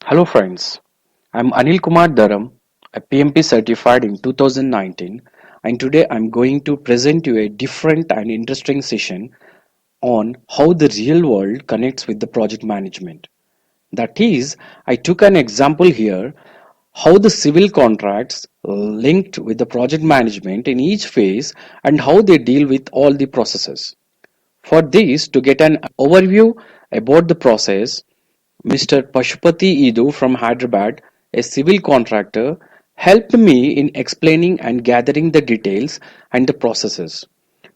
Hello friends, I'm Anil Kumar Dharam, a PMP certified in 2019, and today I'm going to present you a different and interesting session on how the real world connects with the project management. That is, I took an example here how the civil contracts linked with the project management in each phase and how they deal with all the processes. For this, to get an overview about the process, Mr. Pashupati Idu from Hyderabad, a civil contractor, helped me in explaining and gathering the details and the processes.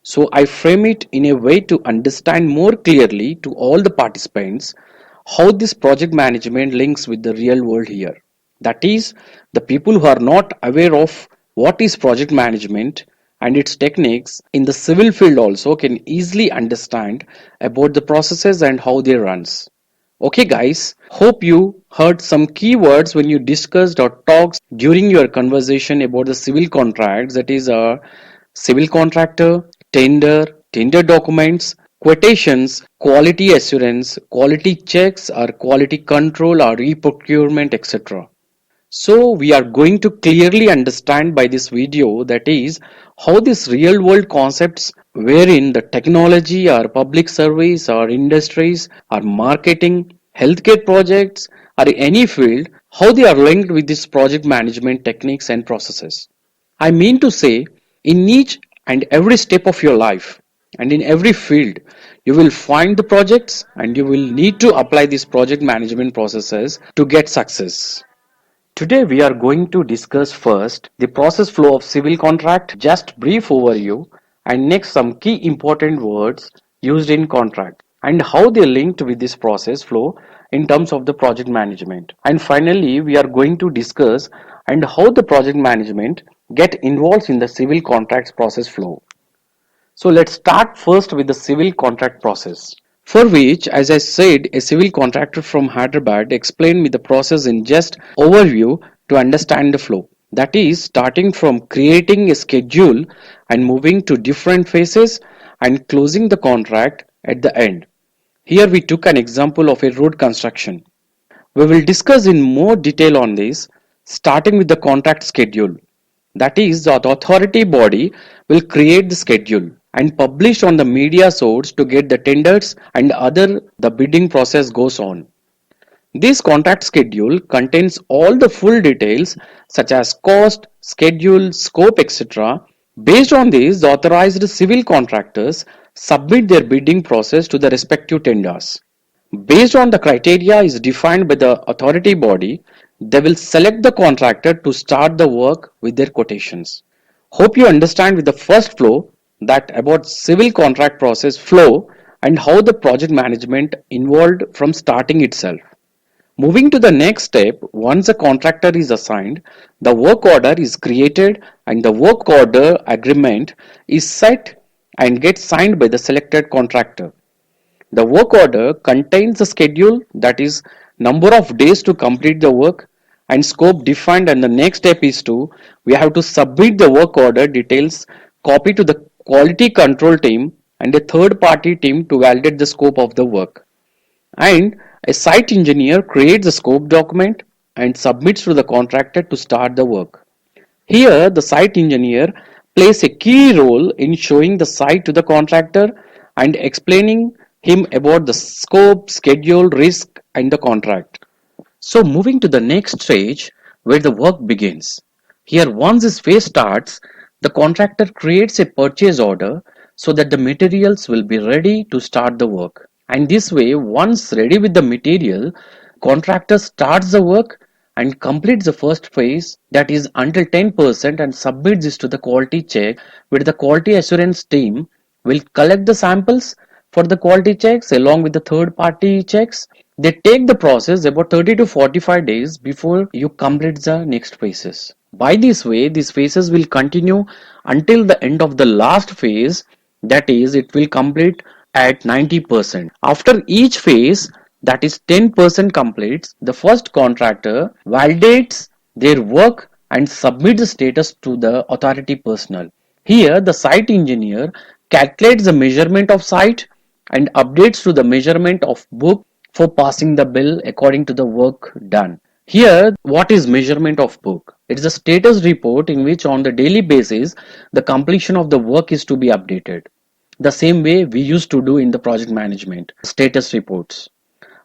So I frame it in a way to understand more clearly to all the participants how this project management links with the real world here. That is, the people who are not aware of what is project management and its techniques in the civil field also can easily understand about the processes and how they runs. Okay guys, hope you heard some keywords when you discussed or talked during your conversation about the civil contracts, that is a civil contractor, tender documents, quotations, quality assurance, quality checks or quality control or e-procurement, etc. So we are going to clearly understand by this video, that is how these real world concepts wherein the technology or public service or industries or marketing, healthcare projects or any field, how they are linked with this project management techniques and processes. I mean to say, in each and every step of your life and in every field, you will find the projects and you will need to apply these project management processes to get success. Today we are going to discuss first the process flow of civil contract, just brief overview, and next some key important words used in contract and how they linked with this process flow in terms of the project management. And finally we are going to discuss and how the project management get involved in the civil contracts process flow. So let's start first with the civil contract process. For which, as I said, a civil contractor from Hyderabad explained me the process in just overview to understand the flow. That is, starting from creating a schedule and moving to different phases and closing the contract at the end. Here we took an example of a road construction. We will discuss in more detail on this, starting with the contract schedule. That is, the authority body will create the schedule and publish on the media source to get the tenders and other the bidding process goes on. This contract schedule contains all the full details such as cost, schedule, scope, etc. Based on this, the authorized civil contractors submit their bidding process to the respective tenders. Based on the criteria is defined by the authority body, they will select the contractor to start the work with their quotations. Hope you understand with the first flow that about civil contract process flow and how the project management involved from starting itself. Moving to the next step, once a contractor is assigned, the work order is created and the work order agreement is set and gets signed by the selected contractor. The work order contains a schedule, that is number of days to complete the work and scope defined, and the next step is to we have to submit the work order details copy to the quality control team and a third party team to validate the scope of the work. And a site engineer creates a scope document and submits to the contractor to start the work. Here, the site engineer plays a key role in showing the site to the contractor and explaining him about the scope, schedule, risk, and the contract. So, moving to the next stage where the work begins. Here, once this phase starts, the contractor creates a purchase order so that the materials will be ready to start the work. And this way, once ready with the material, contractor starts the work and completes the first phase, that is until 10%, and submits this to the quality check where the quality assurance team will collect the samples for the quality checks along with the third party checks. They take the process about 30 to 45 days before you complete the next phases. By this way, these phases will continue until the end of the last phase, that is, it will complete at 90%. After each phase, that is 10% completes, the first contractor validates their work and submits the status to the authority personnel. Here, the site engineer calculates the measurement of site and updates to the measurement of book for passing the bill according to the work done. Here, what is measurement of book? It is a status report in which on the daily basis the completion of the work is to be updated. The same way we used to do in the project management, status reports.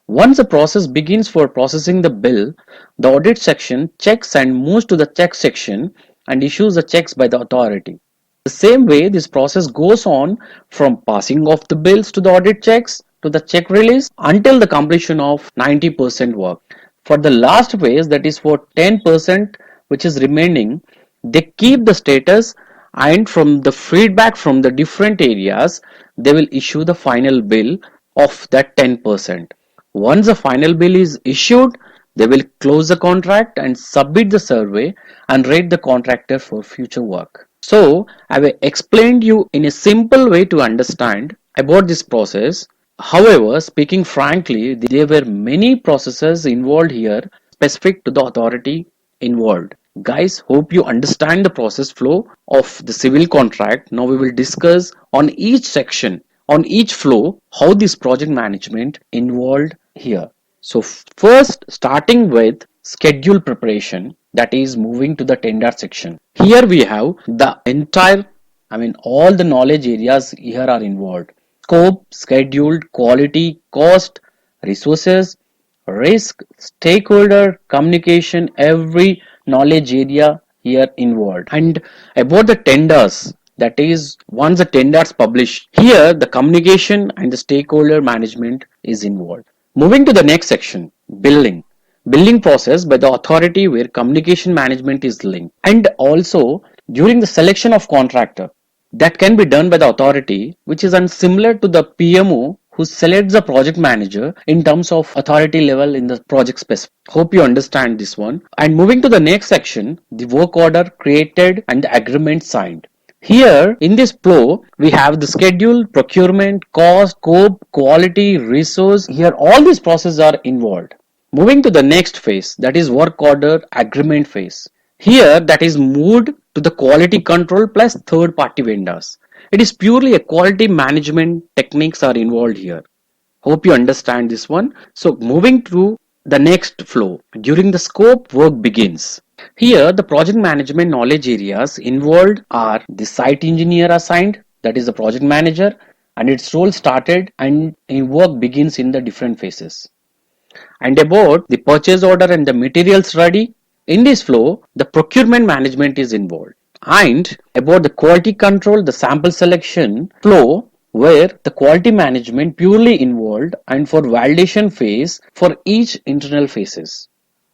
Once the process begins for processing the bill, the audit section checks and moves to the check section and issues the checks by the authority. The same way this process goes on from passing of the bills to the audit checks to the check release until the completion of 90% work. For the last phase, that is for 10% which is remaining, they keep the status, and from the feedback from the different areas they will issue the final bill of that 10%. Once the final bill is issued, they will close the contract and submit the survey and rate the contractor for future work. So I have explained you in a simple way to understand about this process. However, speaking frankly, there were many processes involved here specific to the authority involved. Guys, hope you understand the process flow of the civil contract. Now we will discuss on each section, on each flow, how this project management involved here. So first, starting with schedule preparation, that is moving to the tender section. Here we have the entire, all the knowledge areas here are involved. Scope, schedule, quality, cost, resources, risk, stakeholder, communication, every knowledge area here involved. And about the tenders, that is once the tenders published, here the communication and the stakeholder management is involved. Moving to the next section, billing. Billing process by the authority where communication management is linked. And also during the selection of contractor, that can be done by the authority, which is similar to the PMO who selects the project manager in terms of authority level in the project specific. Hope you understand this one. And moving to the next section, the work order created and the agreement signed. Here in this flow, we have the schedule, procurement, cost, scope, quality, resource. Here all these processes are involved. Moving to the next phase, that is work order agreement phase. Here that is moved to the quality control plus third party vendors. It is purely a quality management techniques are involved here. Hope you understand this one. So moving to the next flow, during the scope work begins. Here the project management knowledge areas involved are the site engineer assigned, that is the project manager, and its role started and work begins in the different phases. And about the purchase order and the materials ready, in this flow the procurement management is involved. And about the quality control, the sample selection flow where the quality management purely involved and for validation phase for each internal phases.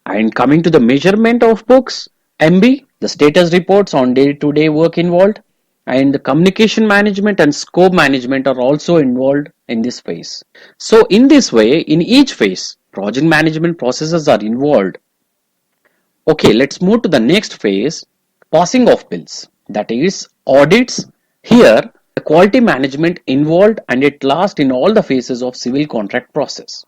And coming to the measurement of books, MB, the status reports on day-to-day work involved, and the communication management and scope management are also involved in this phase. So in this way, in each phase, project management processes are involved. Okay, let's move to the next phase, passing of bills, that is audits. Here, the quality management involved and it lasts in all the phases of civil contract process.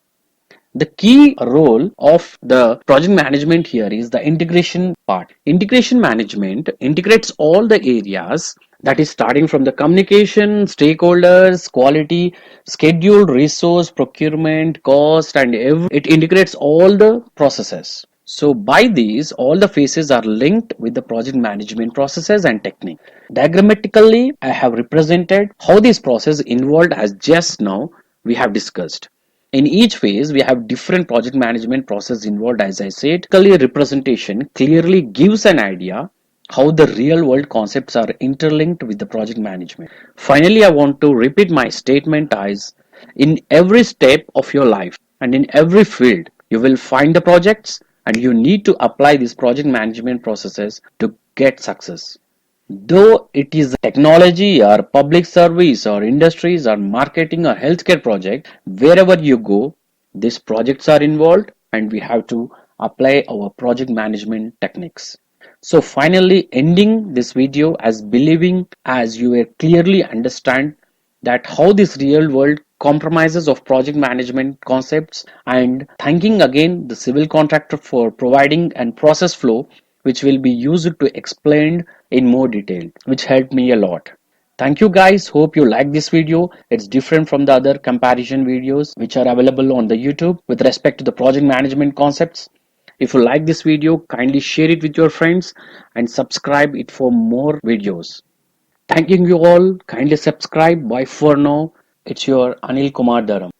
The key role of the project management here is the integration part. Integration management integrates all the areas, that is starting from the communication, stakeholders, quality, schedule, resource, procurement, cost, and it integrates all the processes. So by these, all the phases are linked with the project management processes and technique. Diagrammatically, I have represented how this process involved as just now we have discussed. In each phase, we have different project management process involved. As I said, clear representation clearly gives an idea how the real world concepts are interlinked with the project management. Finally, I want to repeat my statement as in every step of your life and in every field, you will find the projects and you need to apply these project management processes to get success. Though it is technology or public service or industries or marketing or healthcare project, wherever you go, these projects are involved and we have to apply our project management techniques. So finally, ending this video as believing as you will clearly understand that how this real world compromises of project management concepts, and thanking again the civil contractor for providing and process flow which will be used to explain in more detail, which helped me a lot. Thank you guys. Hope you like this video. It's different from the other comparison videos which are available on the YouTube with respect to the project management concepts. If you like this video, kindly share it with your friends and subscribe it for more videos. Thanking you all. Kindly subscribe. Bye for now. It's your Anil Kumar Dharam.